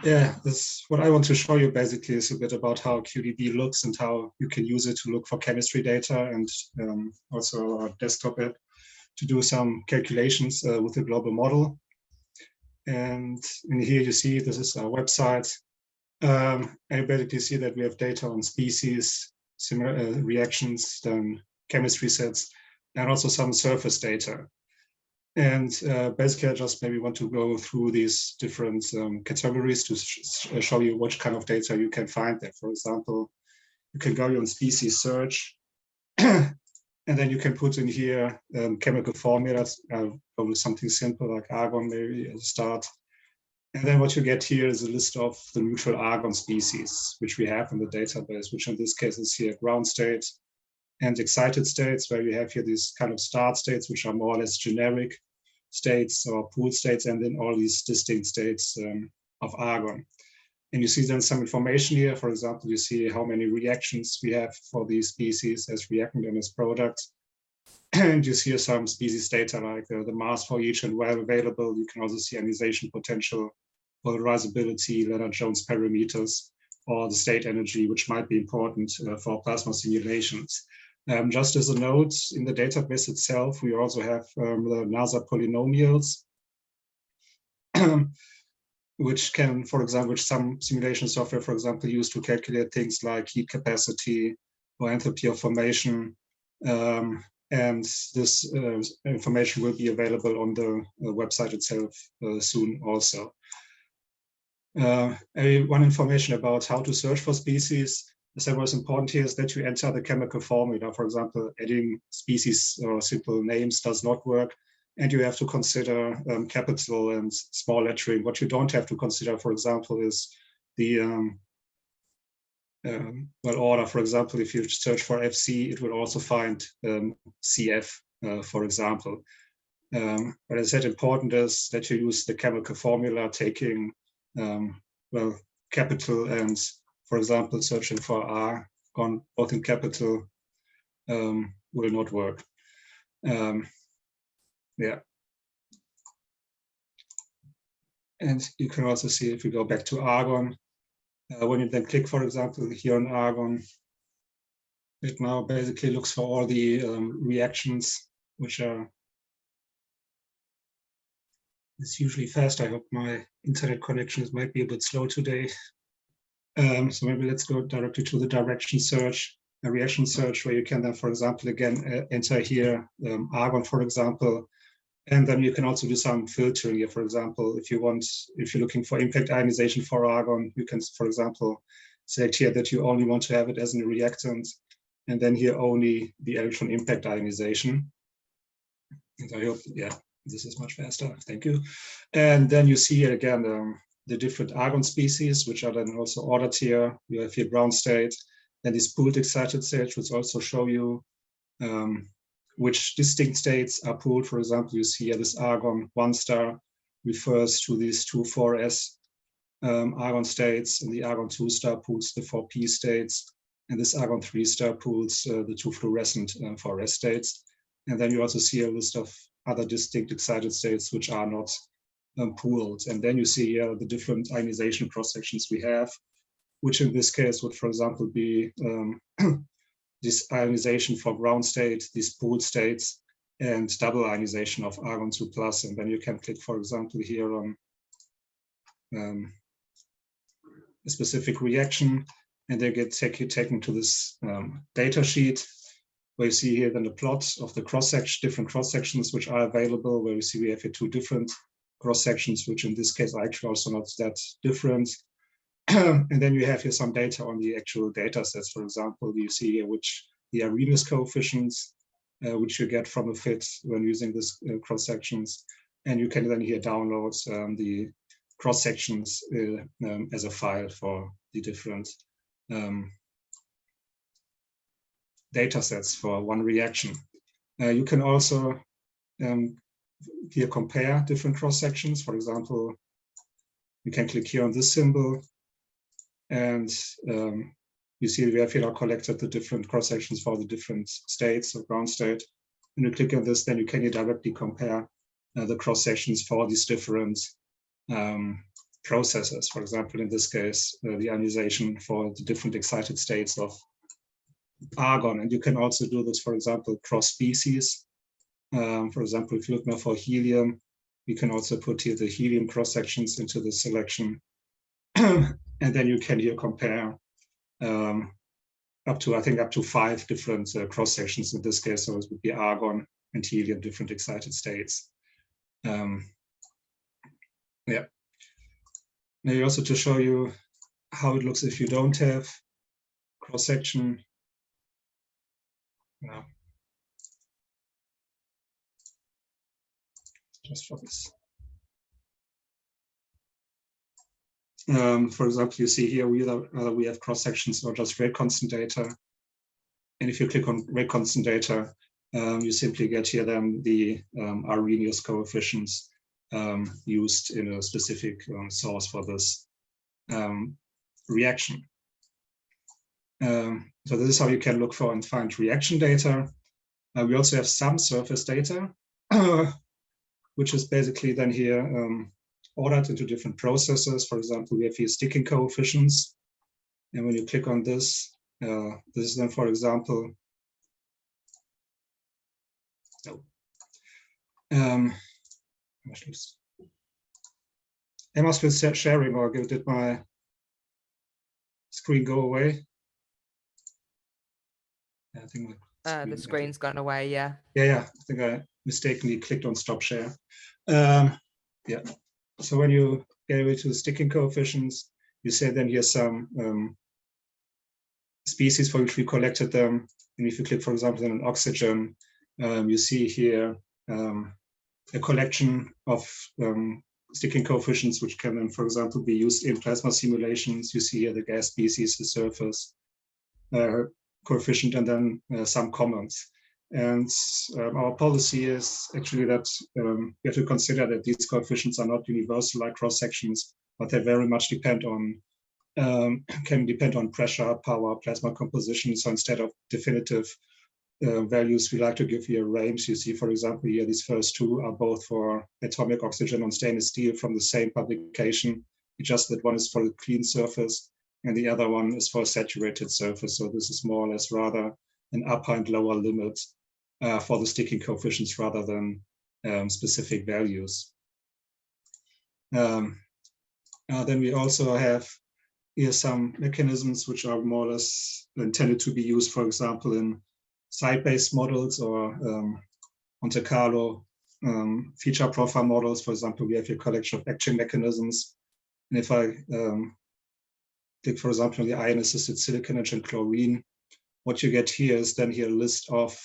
Yeah, this what I want to show you basically is a bit about how QDB looks and how you can use it to look for chemistry data, and also our desktop app to do some calculations with the global model. And in here you see this is our website. And you basically see that we have data on species, similar reactions, then chemistry sets, and also some surface data. And basically, I just maybe want to go through these different categories to show you which kind of data you can find there. For example, you can go on species search, and then you can put in here chemical formulas, probably something simple like argon maybe as a start. And then what you get here is a list of the neutral argon species, which we have in the database, which in this case is here ground state and excited states, where we have here these kind of start states, which are more or less generic states or pool states, and then all these distinct states of argon. And you see then some information here. For example, you see how many reactions we have for these species as reactant and as product. And you see some species data like the mass for each and where available. You can also see ionization potential, polarizability, Lennard-Jones parameters, or the state energy, which might be important for plasma simulations. Just as a note, in the database itself, we also have the NASA polynomials, which can, for example, which some simulation software, for example, use to calculate things like heat capacity or enthalpy of formation. And this information will be available on the website itself soon also. One information about how to search for species. As was important here is that you enter the chemical formula. For example, adding species or simple names does not work, and you have to consider capital and small lettering. What you don't have to consider, for example, is the order. For example, if you search for FC, it will also find CF, for example. But as I said, important is that you use the chemical formula, taking capital and, for example, searching for argon both in capital will not work. Yeah. And you can also see if we go back to argon, when you then click, for example, here on argon, it now basically looks for all the reactions, which are, it's usually fast. I hope my internet connections might be a bit slow today. So maybe let's go directly to the direction search, a reaction search, where you can then, for example, again, enter here argon, for example, and then you can also do some filtering here. For example, if you're looking for impact ionization for argon, you can, for example, select here that you only want to have it as a reactant, and then here only the electron impact ionization. And I hope, yeah, this is much faster. Thank you. And then you see again the different argon species, which are then also ordered here. You have here ground state, then this pooled excited state, which also show you which distinct states are pooled. For example, you see here this argon 1 star refers to these 2 4s argon states, and the argon 2 star pools the 4p states, and this argon 3 star pools the 2 fluorescent 4s states. And then you also see a list of other distinct excited states which are not pooled. And then you see here the different ionization cross-sections we have, which in this case would, for example, be this ionization for ground state, these pooled states, and double ionization of argon 2 plus. And then you can click, for example, here on a specific reaction, and they get taken to this data sheet, where you see here then the plot of the different cross-sections which are available, where you see we have here 2 different cross-sections, which in this case are actually also not that different. And then you have here some data on the actual data sets. For example, you see here which the Arrhenius coefficients, which you get from a fit when using this cross-sections. And you can then here download the cross-sections as a file for the different data sets for one reaction. You can also here compare different cross-sections. For example, you can click here on this symbol, and you see we have here now collected the different cross-sections for the different states of ground state. And you click on this, then you can directly compare the cross-sections for these different processes. For example, in this case, the ionization for the different excited states of argon. And you can also do this, for example, cross species. For example, if you look now for helium, we can also put here the helium cross sections into the selection. And then you can here compare up to 5 different cross sections in this case. So it would be argon and helium, different excited states. Yeah. Maybe also to show you how it looks if you don't have cross section. Yeah. Just for this. For example, you see here whether we have cross sections or just rate constant data. And if you click on rate constant data, you simply get here then the Arrhenius coefficients used in a specific source for this reaction. So this is how you can look for and find reaction data. We also have some surface data, which is basically then here ordered into different processes. For example, we have here sticking coefficients. And when you click on this, this is then, for example, am I still sharing, or did my screen go away? I think the screen's gone away, yeah. Yeah, I think I mistakenly clicked on stop share. Yeah, so when you get away to the sticking coefficients, you say then here's some species for which we collected them. And if you click, for example, on oxygen, you see here a collection of sticking coefficients, which can then, for example, be used in plasma simulations. You see here the gas species, the surface coefficient, and then some comments. And our policy is actually that we have to consider that these coefficients are not universal like cross sections, but they very much depend on can depend on pressure, power, plasma composition. So instead of definitive values, we like to give here a range. You see, for example, here these first two are both for atomic oxygen on stainless steel from the same publication. It's just that one is for a clean surface and the other one is for a saturated surface. So this is more or less rather an upper and lower limit for the sticking coefficients rather than specific values. Then we also have here some mechanisms which are more or less intended to be used, for example, in site-based models or Monte Carlo feature profile models. For example, we have a collection of action mechanisms. And if I click, for example, on the ion-assisted silicon and chlorine, what you get here is then here a list of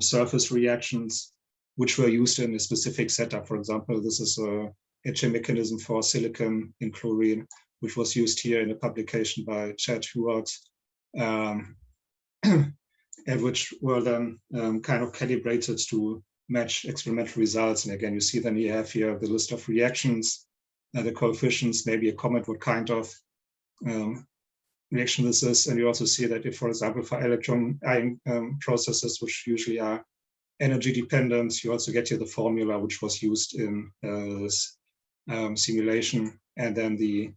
surface reactions which were used in a specific setup. For example, this is a etching mechanism for silicon in chlorine, which was used here in a publication by Chad Hewart, and which were then kind of calibrated to match experimental results. And again, you see then you have here the list of reactions, the coefficients, maybe a comment what kind of reaction this is. And you also see that if, for example, for electron ion processes, which usually are energy dependent, you also get here the formula which was used in this simulation, and then the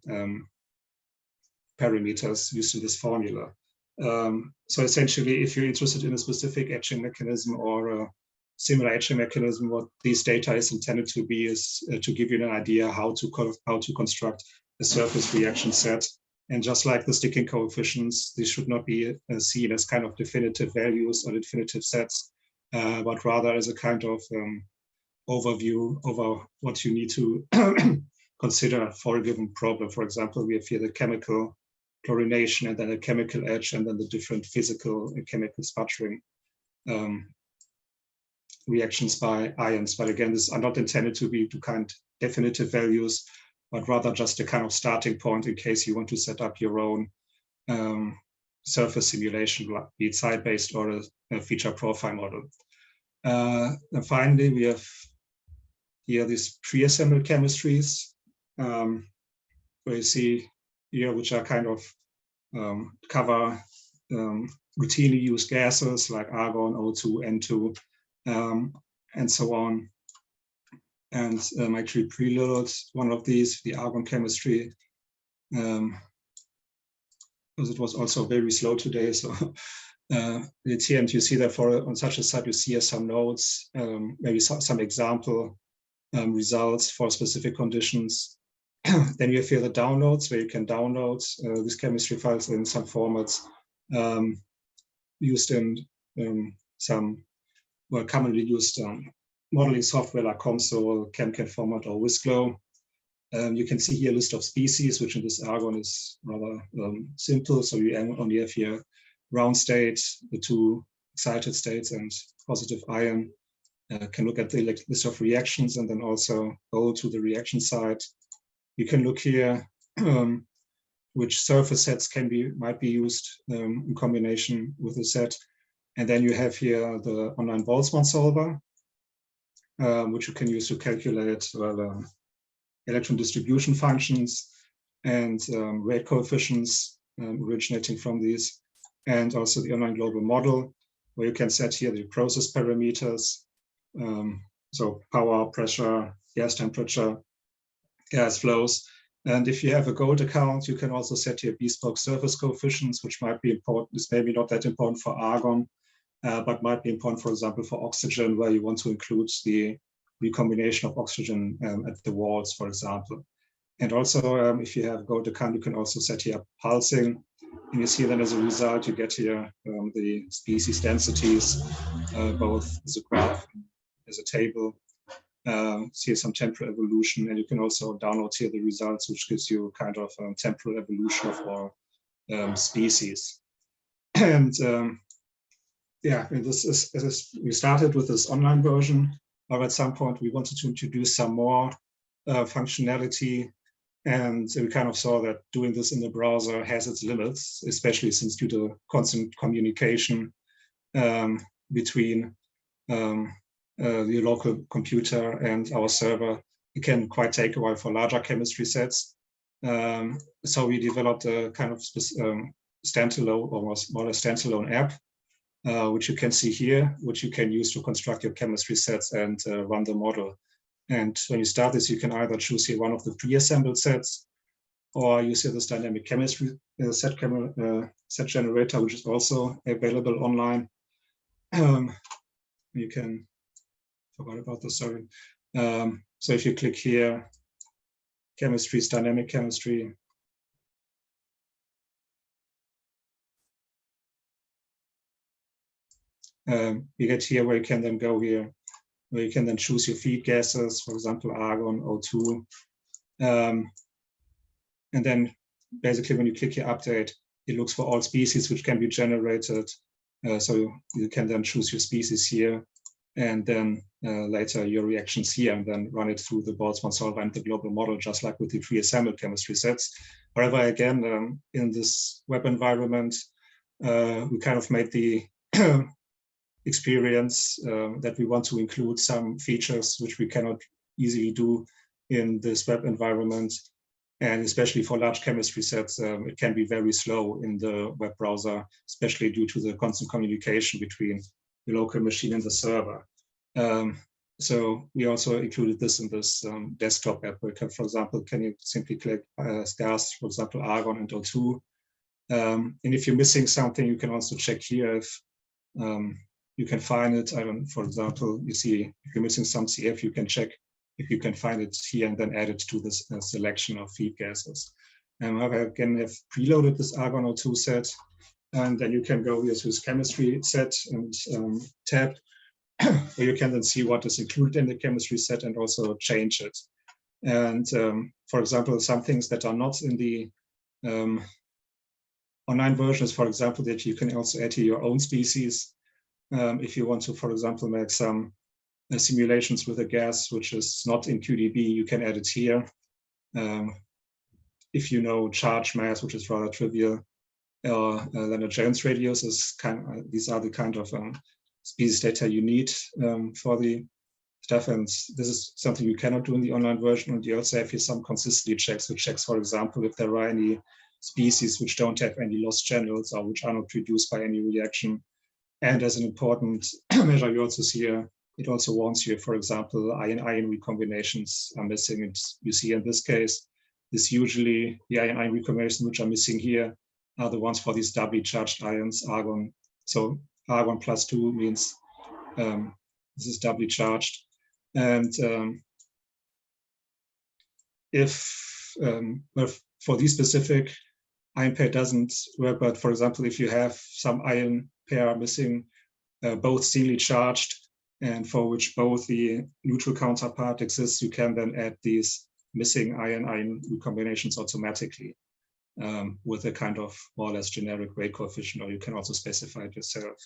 parameters used in this formula. So essentially, if you're interested in a specific etching mechanism or a similar etching mechanism, what these data is intended to be is to give you an idea how to construct a surface reaction set. And just like the sticking coefficients, these should not be seen as kind of definitive values or definitive sets, but rather as a kind of overview over what you need to consider for a given problem. For example, we have here the chemical chlorination and then a chemical etch and then the different physical and chemical sputtering reactions by ions. But again, these are not intended to be kind definitive values, but rather just a kind of starting point in case you want to set up your own surface simulation, be it site-based or a feature profile model. And finally, we have here these pre-assembled chemistries, where you see here, which are kind of cover routinely used gases like argon, O2, N2, and so on. and actually preloaded one of these, the argon chemistry, because it was also very slow today. So it's here, and you see that on such a site, you see some notes, maybe some example results for specific conditions. Then you have here the downloads, where you can download these chemistry files in some formats used in some commonly used modeling software like COMSOL, ChemCAD format, or WizGlow. You can see here a list of species, which in this argon is rather simple. So you only have here ground state, the two excited states, and positive ion. Can look at the list of reactions and then also go to the reaction site. You can look here which surface sets might be used in combination with the set. And then you have here the online Boltzmann solver, which you can use to calculate electron distribution functions and rate coefficients originating from these. And also the online global model, where you can set here the process parameters. So power, pressure, gas temperature, gas flows. And if you have a gold account, you can also set here bespoke surface coefficients, which might be important. It's maybe not that important for argon, but might be important, for example, for oxygen, where you want to include the recombination of oxygen at the walls, for example. And also, if you have a gold account, you can also set here pulsing. And you see then as a result, you get here the species densities, both as a graph, as a table. See some temporal evolution, and you can also download here the results, which gives you kind of temporal evolution of all species. And yeah, we started with this online version, but at some point we wanted to introduce some more functionality, and we kind of saw that doing this in the browser has its limits, especially since due to constant communication between the local computer and our server, it can quite take a while for larger chemistry sets. So we developed a kind of standalone, almost more a standalone app, which you can see here, which you can use to construct your chemistry sets and run the model. And when you start this, you can either choose here one of the pre-assembled sets, or use here this dynamic chemistry set generator, which is also available online. You can forgot about this, sorry. So if you click here, chemistries, dynamic chemistry, you get here where you can then go here, where you can then choose your feed gases, for example, argon, O2. And then basically when you click here update, it looks for all species which can be generated. So you can then choose your species here, and then later your reactions here, and then run it through the Boltzmann solver and the global model, just like with the pre-assembled chemistry sets. However, again, in this web environment, we kind of made the experience that we want to include some features which we cannot easily do in this web environment. And especially for large chemistry sets, it can be very slow in the web browser, especially due to the constant communication between the local machine and the server. So we also included this in this desktop app, where, for example, can you simply click gas, for example, argon and O2. And if you're missing something, you can also check here if you can find it. For example, you see if you're missing some CF, you can check if you can find it here and then add it to this selection of feed gases. And again, have preloaded this argon O2 set, and then you can go here to this chemistry set and tab, where you can then see what is included in the chemistry set and also change it. And for example, some things that are not in the online version is, for example, that you can also add here your own species. If you want to, for example, make some simulations with a gas which is not in QDB, you can add it here. If you know charge mass, which is rather trivial, or Lennard-Jones radius, is these are the kind of species data you need for the stuff, and this is something you cannot do in the online version. And you also have here some consistency checks, which checks, for example, if there are any species which don't have any lost channels or which are not produced by any reaction. And as an important measure, you also see here it also warns you if, for example, ion-ion recombinations are missing. And you see in this case, this usually the ion-ion recombinations which are missing here are the ones for these doubly charged ions, argon. So argon +2 means this is doubly charged. And for these specific, ion pair doesn't work, but for example, if you have some ion pair missing, both singly charged, and for which both the neutral counterpart exists, you can then add these missing ion-ion recombinations automatically with a kind of more or less generic rate coefficient, or you can also specify it yourself.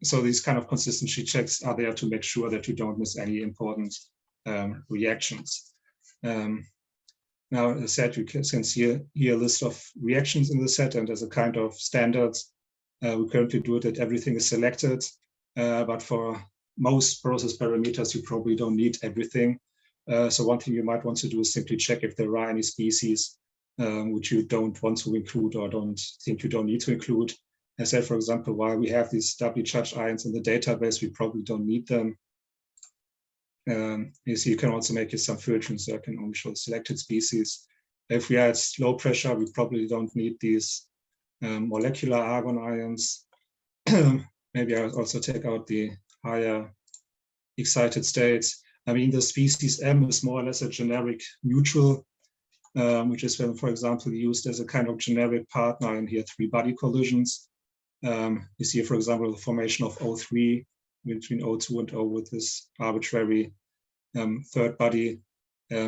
So these kind of consistency checks are there to make sure that you don't miss any important reactions. Now, as I said, you can see here a list of reactions in the set, and as a kind of standard, we currently do it that everything is selected, but for most process parameters, you probably don't need everything. So one thing you might want to do is simply check if there are any species which you don't want to include or don't think you don't need to include. I said, for example, while we have these doubly charged ions in the database, we probably don't need them. You see, you can also make some filtering, so I can only show selected species. If we are at low pressure, we probably don't need these molecular argon ions. Maybe I'll also take out the higher excited states. I mean, the species M is more or less a generic neutral, which is when, for example, used as a kind of generic partner in here 3-body collisions. You see, for example, the formation of O3 between O2 and O with this arbitrary third body.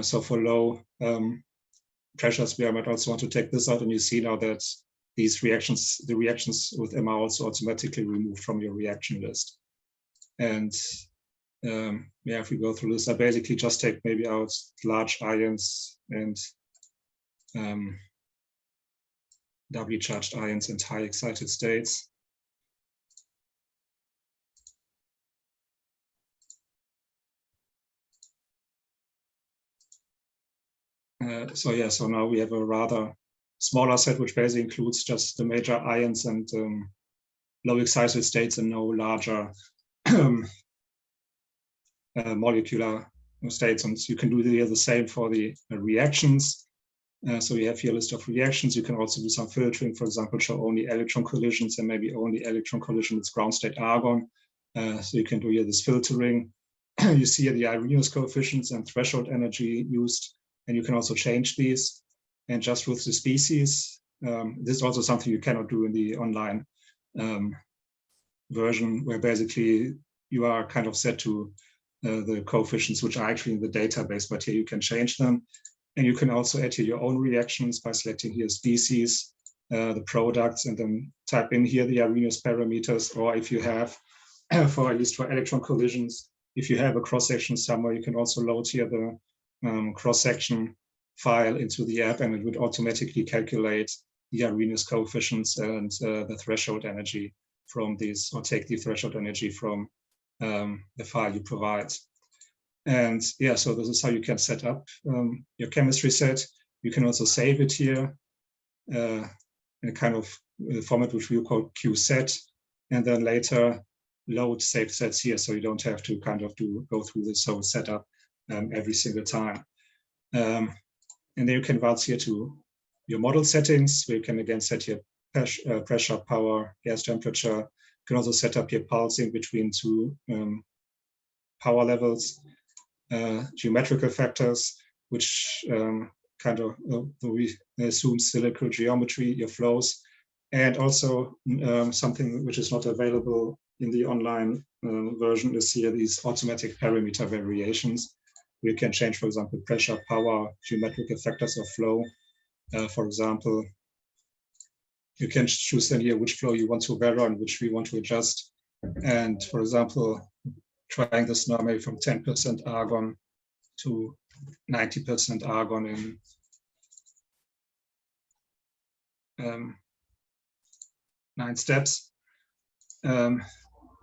So for low pressures, we might also want to take this out, and you see now that these reactions, the reactions with M are also automatically removed from your reaction list. And yeah, if we go through this, I basically just take maybe out large ions and doubly charged ions and high excited states. So yeah, so now we have a rather smaller set, which basically includes just the major ions and low excited states and no larger molecular states. And you can do the same for the reactions. So we have here a list of reactions. You can also do some filtering, for example, show only electron collisions and maybe only electron collision with ground state argon. So you can do here this filtering. You see here the Arrhenius coefficients and threshold energy used, and you can also change these. And just with the species, this is also something you cannot do in the online version, where basically you are kind of set to the coefficients which are actually in the database, but here you can change them. And you can also add here your own reactions by selecting here species, the products, and then type in here the Arrhenius parameters, or if you have, for at least for electron collisions, if you have a cross-section somewhere, you can also load here the cross-section file into the app, and it would automatically calculate the Arrhenius coefficients and the threshold energy from these, or take the threshold energy from the file you provide. And yeah, so this is how you can set up your chemistry set. You can also save it here in a kind of format which we call QSet, and then later load saved sets here, so you don't have to kind of go through this whole setup every single time. And then you can advance here to your model settings, where you can again set your pressure, power, gas temperature. You can also set up your pulsing between two power levels, geometrical factors, which kind of we assume cylindrical geometry, your flows, and also something which is not available in the online version is here these automatic parameter variations. We can change, for example, pressure, power, geometrical factors of flow. For example, you can choose then here which flow you want to vary and which we want to adjust. And for example, trying this now maybe from 10% argon to 90% argon in 9 steps. Then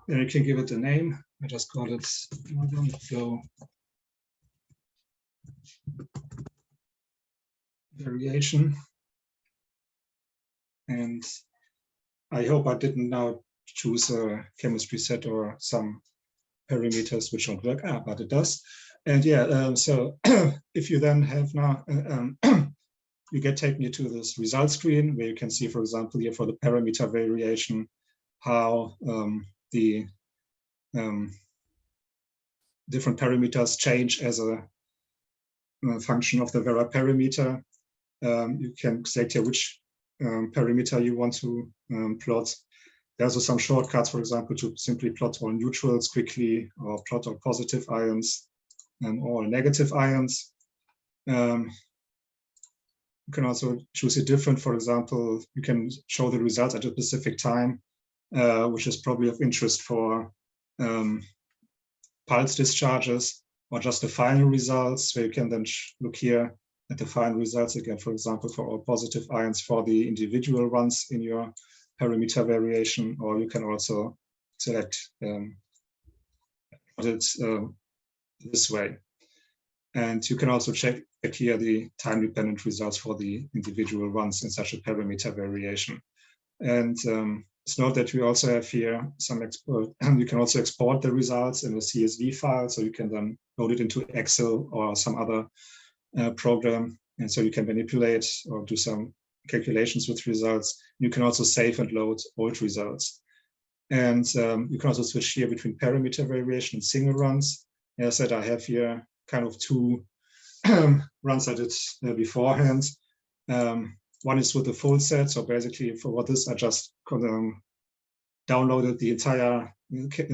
you can give it a name. I just call it flow variation. And I hope I didn't now choose a chemistry set or some parameters which don't work, but it does. And yeah, so if you then have now, you get taken to this result screen where you can see, for example, here for the parameter variation, how the different parameters change as a function of the variparameter. You can select here which parameter you want to plot. There's also some shortcuts, for example, to simply plot all neutrals quickly, or plot all positive ions and all negative ions. You can also choose a different, for example, you can show the results at a specific time, which is probably of interest for pulse discharges, or just the final results, where you can then look here at the final results again, for example, for all positive ions for the individual ones in your parameter variation, or you can also select it this way. And you can also check here the time-dependent results for the individual ones in such a parameter variation. And it's note that we also have here some export, and you can also export the results in a CSV file, so you can then load it into Excel or some other program, and so you can manipulate or do some calculations with results. You can also save and load old results. And you can also switch here between parameter variation and single runs. As I said, I have here kind of two runs I did beforehand. One is with the full set. So basically for this, I just downloaded the entire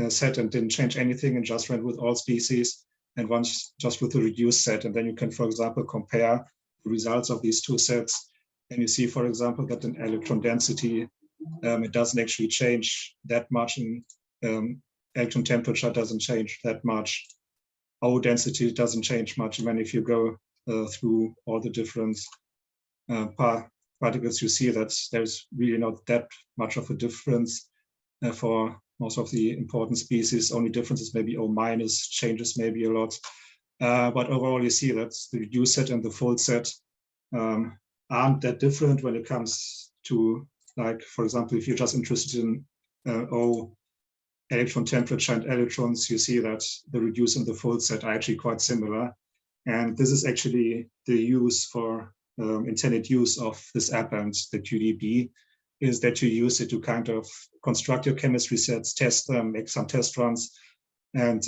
set and didn't change anything and just ran with all species, and once just with the reduced set. And then you can, for example, compare the results of these two sets. And you see, for example, that in electron density, it doesn't actually change that much, and electron temperature doesn't change that much. O density doesn't change much. And then if you go through all the different particles, you see that there's really not that much of a difference for most of the important species. Only difference is maybe O minus changes maybe a lot. But overall, you see that the reduced set and the full set aren't that different when it comes to, like, for example, if you're just interested in O electron temperature and electrons, you see that the reduced and the full set are actually quite similar. And this is actually the use for intended use of this app and the QDB, is that you use it to kind of construct your chemistry sets, test them, make some test runs, and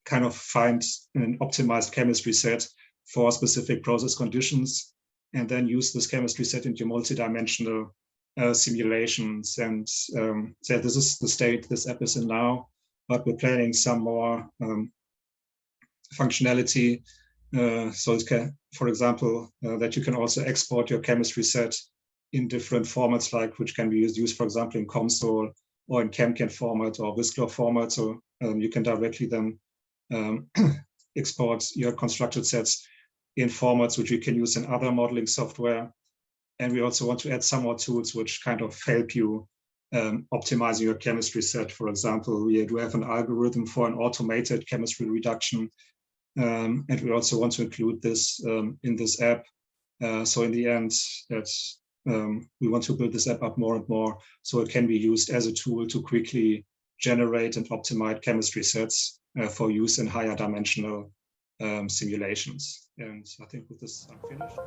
kind of find an optimized chemistry set for specific process conditions, and then use this chemistry set into multidimensional simulations. And so this is the state this app is in now, but we're planning some more functionality. So it can, for example, that you can also export your chemistry set in different formats, like which can be used, for example, in COMSOL or in ChemCan format or Whistler format. So you can directly then export your constructed sets in formats which you can use in other modeling software. And we also want to add some more tools which kind of help you optimizing your chemistry set. For example, we do have an algorithm for an automated chemistry reduction. And we also want to include this in this app. So in the end, that's we want to build this app up more and more so it can be used as a tool to quickly generate and optimize chemistry sets for use in higher dimensional simulations. And I think with this, I'm finished.